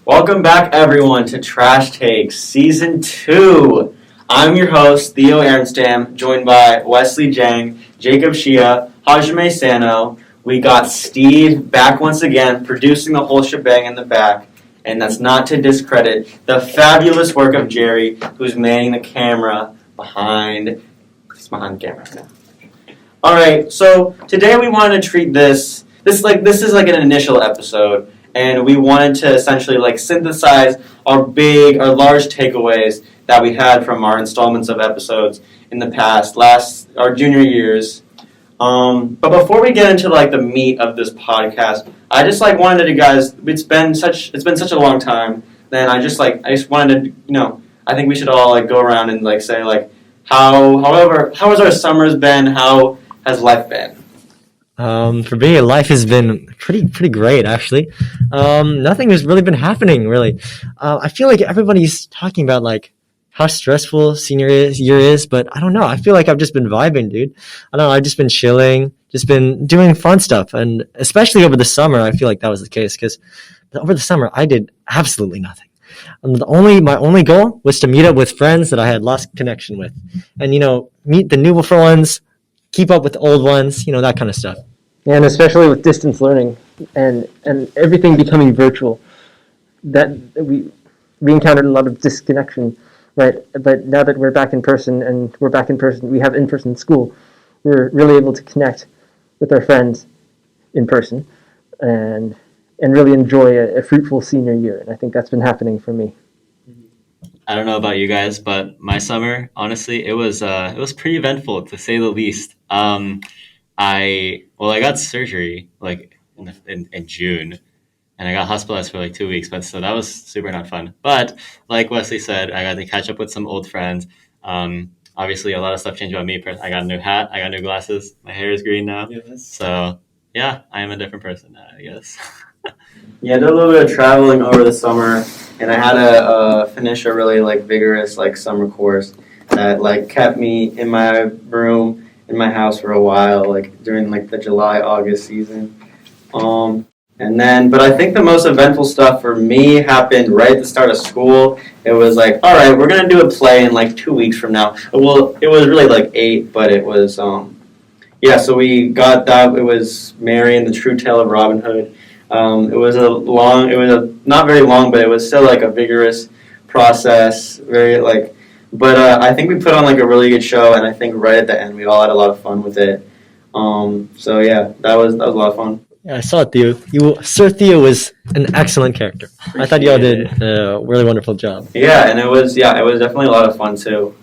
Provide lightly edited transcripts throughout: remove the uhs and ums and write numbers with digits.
Welcome back, everyone, to Trash Takes Season 2. I'm your host, Theo Ernstam, joined by Wesley, Jeng, Jacob, Hsia, Hajime, Sano. We got Steve back once again, producing the whole shebang in the back. And that's not to discredit the fabulous work of Jerry, who's manning the camera behind the camera now. All right, so today we wanted to treat this is like an initial episode. And we wanted to essentially synthesize our large takeaways that we had from our installments of episodes in the past, our junior years. But before we get into the meat of this podcast, I just wanted to guys. It's been such a long time. Then I just wanted to I think we should all go around and say how has our summers been? How has life been? For me, life has been pretty great, actually. Nothing has really been happening, really. I feel like everybody's talking about, how stressful senior year is, but I don't know. I feel like I've just been vibing, dude. I don't know. I've just been chilling, just been doing fun stuff. And especially over the summer, I feel like that was the case, because over the summer, I did absolutely nothing. My only goal was to meet up with friends that I had lost connection with. And, meet the new ones, keep up with the old ones, that kind of stuff. And especially with distance learning and everything becoming virtual, that we encountered a lot of disconnection, right? But now that we're back in person we have in-person school, we're really able to connect with our friends in person and really enjoy a fruitful senior year. And I think that's been happening for me. I don't know about you guys, but my summer, honestly, it was pretty eventful, to say the least. I got surgery in June, and I got hospitalized for 2 weeks, but so that was super not fun. But like Wesley said, I got to catch up with some old friends. Obviously, a lot of stuff changed about me. I got a new hat, I got new glasses, my hair is green now. Yes. So yeah, I am a different person now, I guess. Yeah, I did a little bit of traveling over the summer, and I had to finish a really vigorous summer course that kept me in my room in my house for a while, during the July August season. But I think the most eventful stuff for me happened right at the start of school. It was all right, we're gonna do a play in 2 weeks from now. Well, it was really 8, but it was so we got that. It was Mary and the True Tale of Robin Hood. It was not very long, but it was still a vigorous process, but I think we put on a really good show, and I think right at the end we all had a lot of fun with it. So yeah, that was a lot of fun. Yeah, I saw it, Theo. Sir Theo was an excellent character. I thought y'all did a really wonderful job. Yeah, and it was definitely a lot of fun too.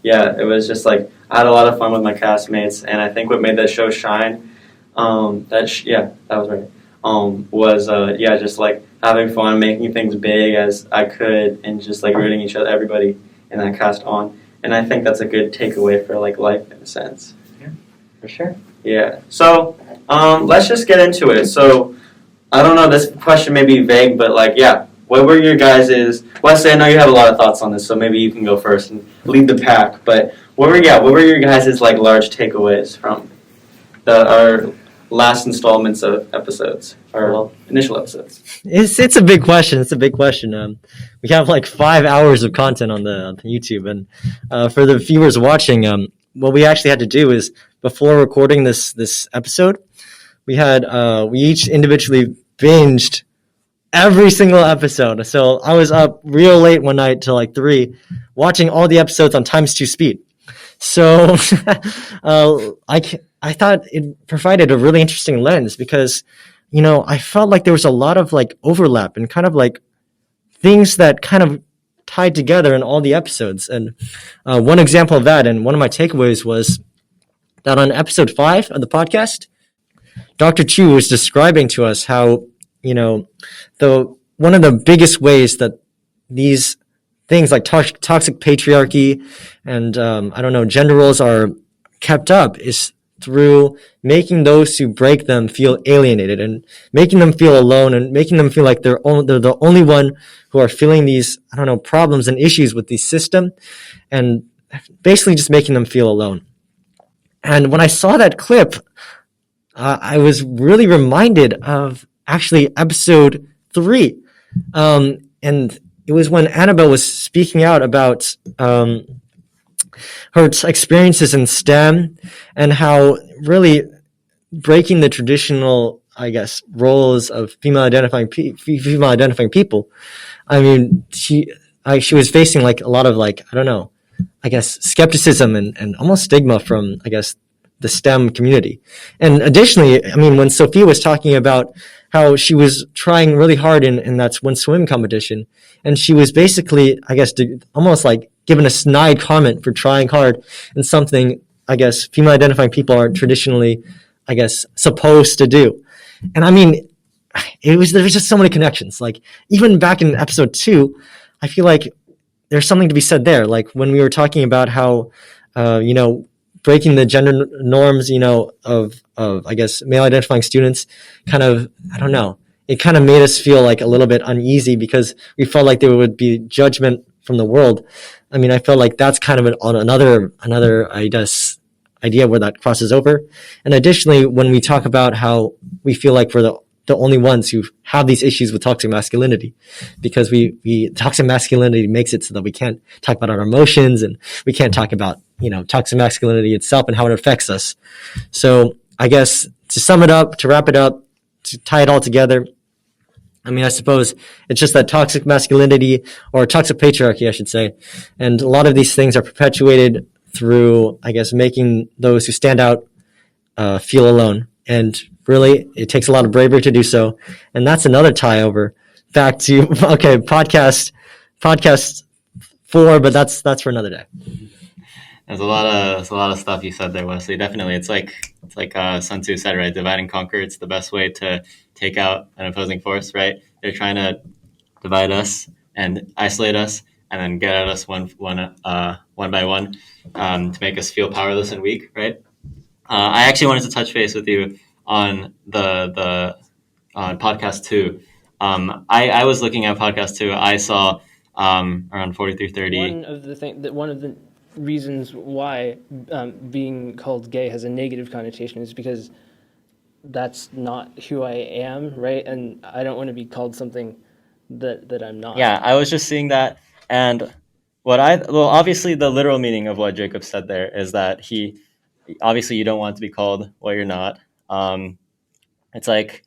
It was just I had a lot of fun with my castmates, and I think what made that show shine, that was right. Was just having fun, making things big as I could, and just rooting everybody in that cast on. And I think that's a good takeaway for life in a sense. Yeah, for sure. Yeah. So let's just get into it. So I don't know, this question may be vague, but what were your guys's? Wesley, I know you have a lot of thoughts on this, so maybe you can go first and lead the pack. But what were your guys's large takeaways from our last installments of episodes, or initial episodes? It's a big question. We have 5 hours of content on the YouTube, and for the viewers watching, what we actually had to do is, before recording this episode, we each individually binged every single episode. So I was up real late one night till 3, watching all the episodes on ×2 speed. So I thought it provided a really interesting lens because, I felt like there was a lot of overlap and kind of things that kind of tied together in all the episodes. And one example of that, and one of my takeaways, was that on episode 5 of the podcast, Dr. Chu was describing to us how, one of the biggest ways that these things like toxic patriarchy and, gender roles are kept up is through making those who break them feel alienated and making them feel alone and making them feel like they're the only one who are feeling these, problems and issues with the system, and basically just making them feel alone. And when I saw that clip, I was really reminded of actually episode 3 And it was when Annabelle was speaking out about her experiences in STEM and how really breaking the traditional, I guess, roles of female identifying people. I mean, she was facing like a lot of like, I don't know, I guess skepticism and almost stigma from, I guess, the STEM community. And additionally, I mean, when Sophia was talking about how she was trying really hard in that one swim competition, and she was basically, I guess, almost like given a snide comment for trying hard in something, I guess, female identifying people aren't traditionally, I guess, supposed to do. And I mean, there was just so many connections. Like even back in episode 2, I feel like there's something to be said there. Like when we were talking about how, breaking the gender norms, of I guess male identifying students, kind of, I don't know, it kind of made us feel like a little bit uneasy because we felt like there would be judgment from the world. I mean, I felt like that's kind of another, I guess, idea where that crosses over. And additionally, when we talk about how we feel like we're the only ones who have these issues with toxic masculinity, because we toxic masculinity makes it so that we can't talk about our emotions and we can't talk about, toxic masculinity itself and how it affects us. So I guess to sum it up, to wrap it up, to tie it all together, I mean, I suppose it's just that toxic masculinity or toxic patriarchy, I should say. And a lot of these things are perpetuated through, I guess, making those who stand out feel alone. And really, it takes a lot of bravery to do so. And that's another tie over back to, okay, podcast 4, but that's for another day. There's a lot of stuff you said there, Wesley. Definitely, it's like Sun Tzu said, right? Divide and conquer. It's the best way to take out an opposing force, right? They're trying to divide us and isolate us, and then get at us one by one to make us feel powerless and weak, right? I actually wanted to touch base with you on the podcast 2. I was looking at podcast 2. I saw around 4330. One of the reasons why being called gay has a negative connotation is because that's not who I am, right? And I don't want to be called something that I'm not. Yeah, I was just seeing that, and obviously the literal meaning of what Jacob said there is that obviously you don't want to be called what you're not. It's like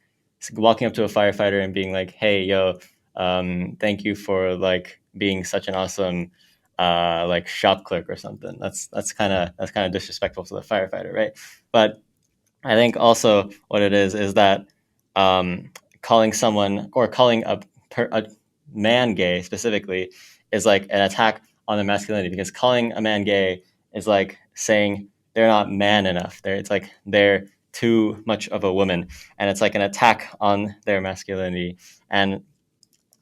walking up to a firefighter and being like, "Hey, yo, thank you for like being such an awesome like shop clerk or something." That's kind of disrespectful to the firefighter, right? But I think also what it is that calling someone or calling a man gay specifically is like an attack on their masculinity, because calling a man gay is like saying they're not man enough. It's like they're too much of a woman, and it's like an attack on their masculinity. And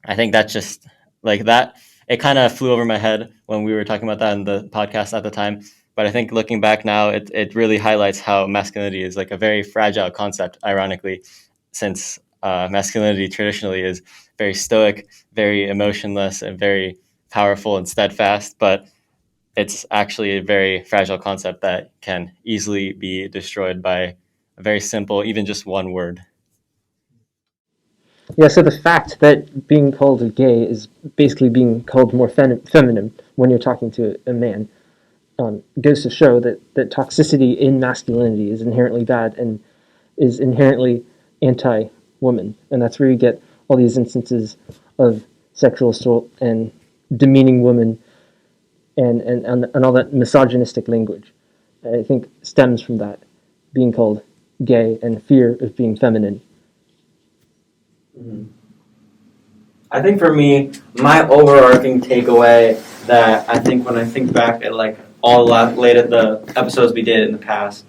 I think that's just like that. It kind of flew over my head when we were talking about that in the podcast at the time. But I think looking back now, it really highlights how masculinity is like a very fragile concept, ironically, since masculinity traditionally is very stoic, very emotionless, and very powerful and steadfast. But it's actually a very fragile concept that can easily be destroyed by a very simple, even just one word. Yeah, so the fact that being called a gay is basically being called more feminine when you're talking to a man goes to show that toxicity in masculinity is inherently bad and is inherently anti-woman. And that's where you get all these instances of sexual assault and demeaning women and all that misogynistic language. I think stems from that, being called gay and fear of being feminine. Mm-hmm. I think for me, my overarching takeaway that I think when I think back at like all the episodes we did in the past,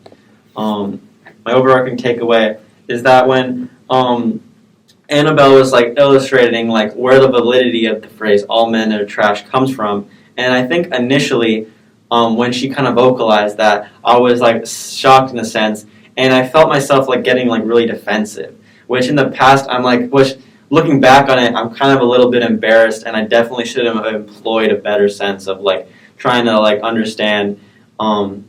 my overarching takeaway is that when Annabelle was like illustrating like where the validity of the phrase "all men are trash" comes from, and I think initially when she kind of vocalized that, I was like shocked in a sense, and I felt myself like getting like really defensive. Which in the past looking back on it, I'm kind of a little bit embarrassed, and I definitely should have employed a better sense of like trying to like understand and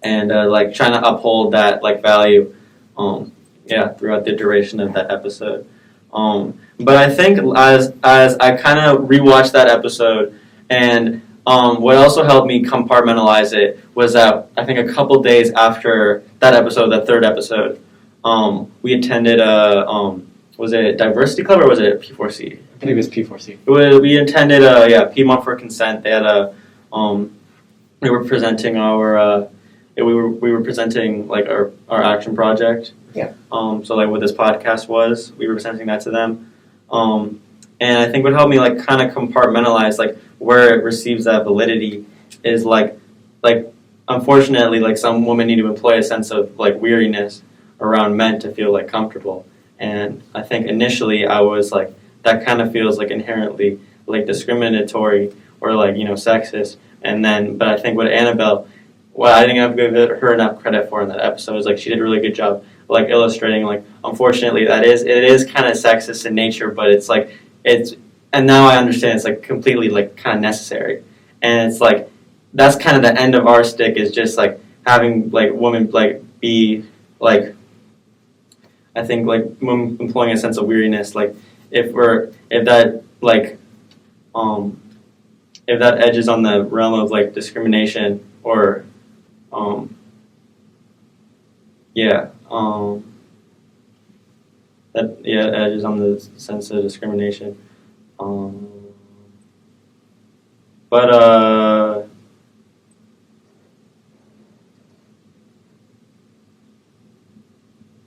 like trying to uphold that like value throughout the duration of that episode. But I think as I kind of rewatched that episode, and what also helped me compartmentalize it was that I think a couple days after that episode, that third episode, we attended a was it Diversity Club or was it P4C? I think it was P4C. We attended Piedmont for Consent. They had a we were presenting our we were presenting like our action project. Yeah. So like what this podcast was, we were presenting that to them. And I think what helped me like kind of compartmentalize like where it receives that validity is like unfortunately like some women need to employ a sense of like weariness around men to feel like comfortable. And I think initially I was like that kind of feels like inherently like discriminatory or like sexist. And then but I think what Annabelle, what I think I've given her enough credit for in that episode is like she did a really good job like illustrating like unfortunately it is kind of sexist in nature, but it's and now I understand it's like completely like kind of necessary. And it's like that's kind of the end of our stick is just like having like women like be like I think like employing a sense of weariness, like if that edges on the realm of like discrimination or that edges on the sense of discrimination.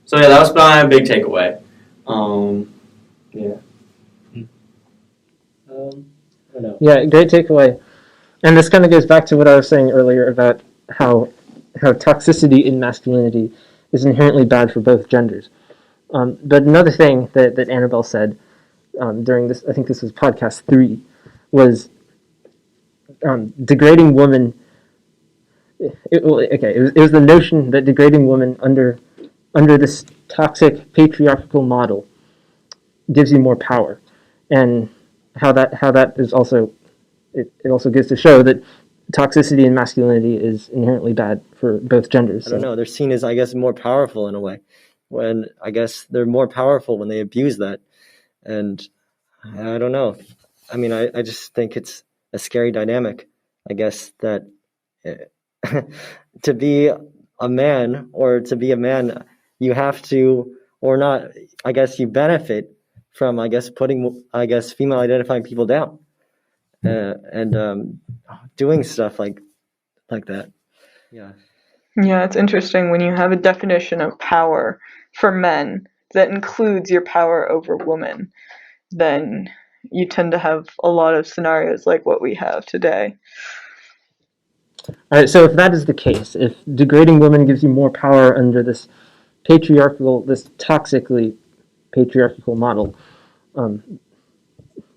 So yeah, that was my big takeaway. I don't know. Yeah, great takeaway. And this kind of goes back to what I was saying earlier about how toxicity in masculinity is inherently bad for both genders. But another thing that Annabelle said during this, I think this was podcast 3, was degrading women. It was the notion that degrading women under this toxic patriarchal model gives you more power, and how that is also it also goes to show that toxicity in masculinity is inherently bad for both genders. I don't know. They're seen as, I guess, more powerful in a way. When I guess they're more powerful when they abuse that, and I don't know. I mean, I just think it's a scary dynamic. I guess that to be a man you have to, or not. I guess you benefit from, putting, female identifying people down, and doing stuff like that. Yeah. Yeah, it's interesting when you have a definition of power for men that includes your power over women, then you tend to have a lot of scenarios like what we have today. All right, so if that is the case, if degrading women gives you more power under this toxically patriarchal model,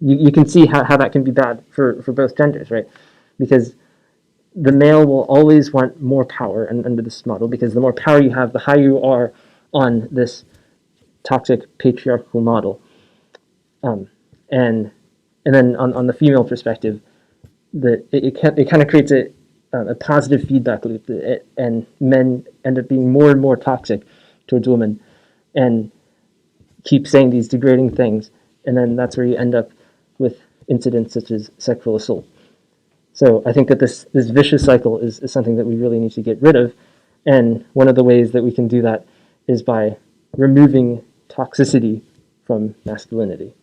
you can see how that can be bad for both genders, right? Because the male will always want more power under this model, because the more power you have, the higher you are on this toxic patriarchal model. And then on the female perspective, it kind of creates a positive feedback loop, and men end up being more and more toxic towards women and keep saying these degrading things, and then that's where you end up with incidents such as sexual assault. So I think that this vicious cycle is something that we really need to get rid of, and one of the ways that we can do that is by removing toxicity from masculinity.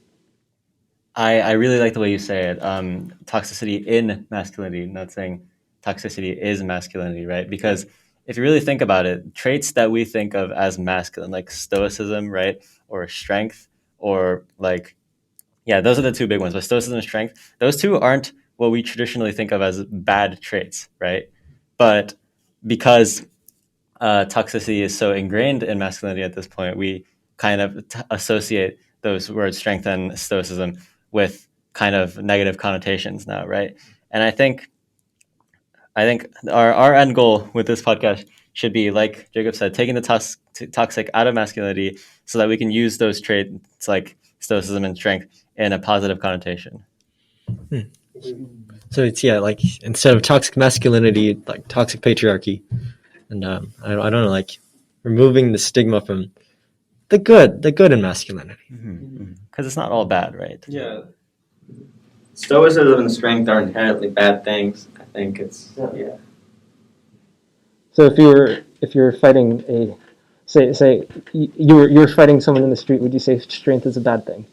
I really like the way you say it. Toxicity in masculinity, not saying toxicity is masculinity, right? Because if you really think about it, traits that we think of as masculine, like stoicism, right? Or strength, or those are the two big ones. But stoicism and strength, those two aren't what we traditionally think of as bad traits, right? But because toxicity is so ingrained in masculinity at this point, we kind of associate those words, strength and stoicism, with kind of negative connotations now, right? And I think our end goal with this podcast should be, like Jacob said, taking the toxic out of masculinity so that we can use those traits like stoicism and strength in a positive connotation. So it's instead of toxic masculinity, like toxic patriarchy, and I don't know, like removing the stigma from the good in masculinity. Because it's not all bad, right? Yeah. Stoicism and strength are inherently bad things. I think it's yeah. So if you're fighting a say you're fighting someone in the street, would you say strength is a bad thing?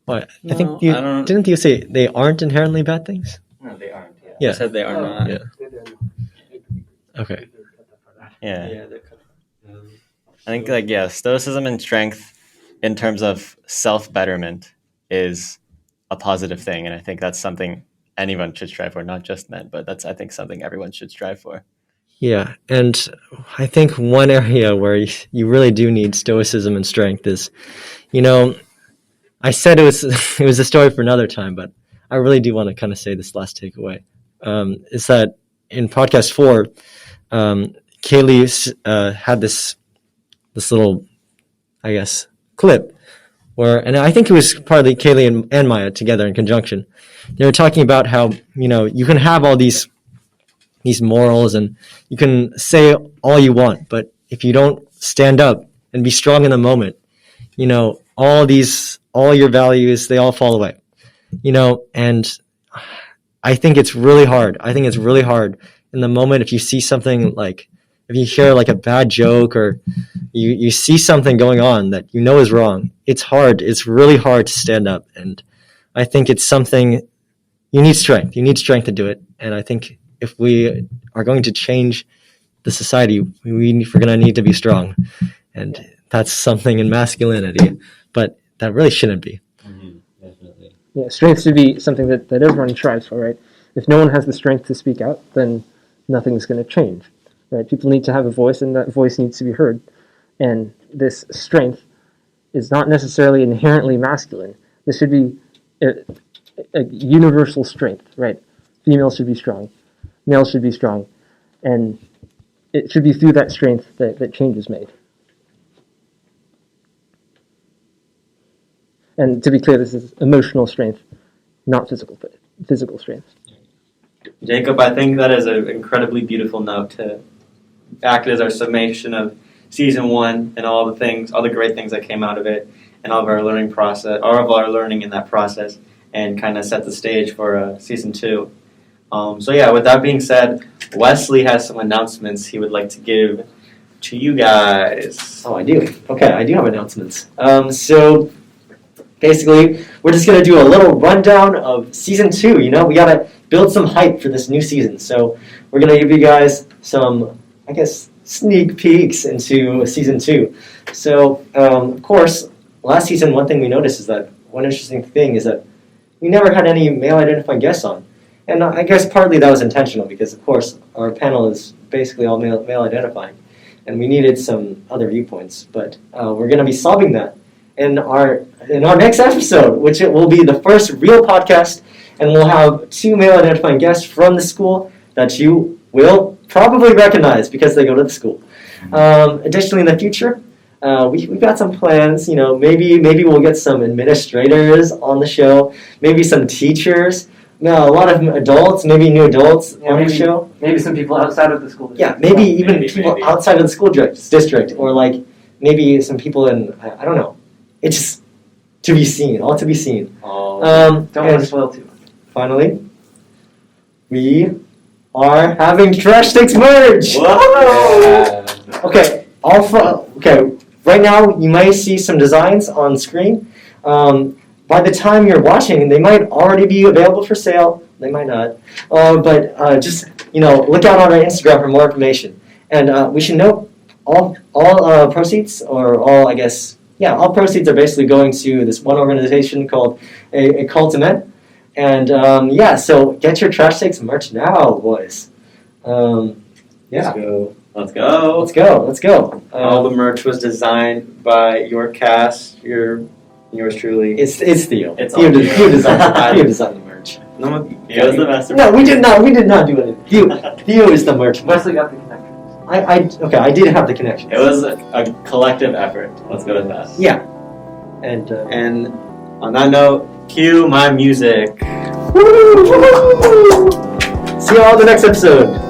What? No, I think you I don't- didn't you say they aren't inherently bad things? No, they aren't. Yeah. Yeah. I said they are not. Yeah. Okay. Yeah. I think stoicism and strength in terms of self-betterment is a positive thing, and I think that's something anyone should strive for, not just men, but that's I think something everyone should strive for. Yeah, and I think one area where you really do need stoicism and strength is, I said it was it was a story for another time, but I really do want to kind of say this last takeaway. Is that in podcast 4, Kaylee had this little, I guess, clip where, and I think it was partly Kaylee and Maya together in conjunction. They were talking about how you can have all these morals and you can say all you want, but if you don't stand up and be strong in the moment, all your values, they all fall away. And I think it's really hard. In the moment if you see something like, if you hear like a bad joke or you see something going on that is wrong, it's really hard to stand up. And I think it's something, you need strength to do it. And I think if we are going to change the society, we're going to need to be strong. And that's something in masculinity, but that really shouldn't be. Definitely. Yeah, strength should be something that everyone strives for, right? If no one has the strength to speak out, then nothing's going to change, right? People need to have a voice, and that voice needs to be heard. And this strength is not necessarily inherently masculine. This should be a universal strength, right? Females should be strong. Males should be strong. And it should be through that strength that change is made. And to be clear, this is emotional strength, not physical strength. Jacob, I think that is an incredibly beautiful note to act as our summation of season 1 and all the great things that came out of it, and all of our learning process, all of our learning in that process, and kind of set the stage for season 2. With that being said, Wesley has some announcements he would like to give to you guys. Oh, I do. Okay, I do have announcements. So basically, we're just going to do a little rundown of season 2. We got to build some hype for this new season. So we're going to give you guys some, I guess, sneak peeks into season 2. So, of course, last season, one thing we noticed is that one interesting thing is that we never had any male identifying guests on. And I guess partly that was intentional because, of course, our panel is basically all male identifying. And we needed some other viewpoints. But we're going to be solving that in our next episode, which it will be the first real podcast. And we'll have 2 male identifying guests from the school that you will probably recognize because they go to the school. Additionally, in the future, we've got some plans. Maybe we'll get some administrators on the show, maybe some teachers, a lot of adults, maybe new adults on the show. Maybe some people outside of the school district. Yeah, maybe people outside of the school district, or like maybe some people in, I don't know. It's just to be seen, all to be seen. Don't want to spoil too much. Finally, we are having Trash Takes merge. Whoa! Okay, right now you might see some designs on screen. By the time you're watching, they might already be available for sale. They might not. But just look out on our Instagram for more information. And we should note all proceeds, or all proceeds are basically going to this one organization called a Call to Men. And so get your Trash Takes merch now, boys. Let's go. Let's go. All the merch was designed by your cast, yours truly. It's Theo. It's Theo all Theo. designed the merch. Theo is the master. No, we did not do it. Theo is the merch. Wesley got the connection. I did have the connection. It was a collective effort. Let's go with that. Yeah. And on that note, cue my music. see you all in the next episode.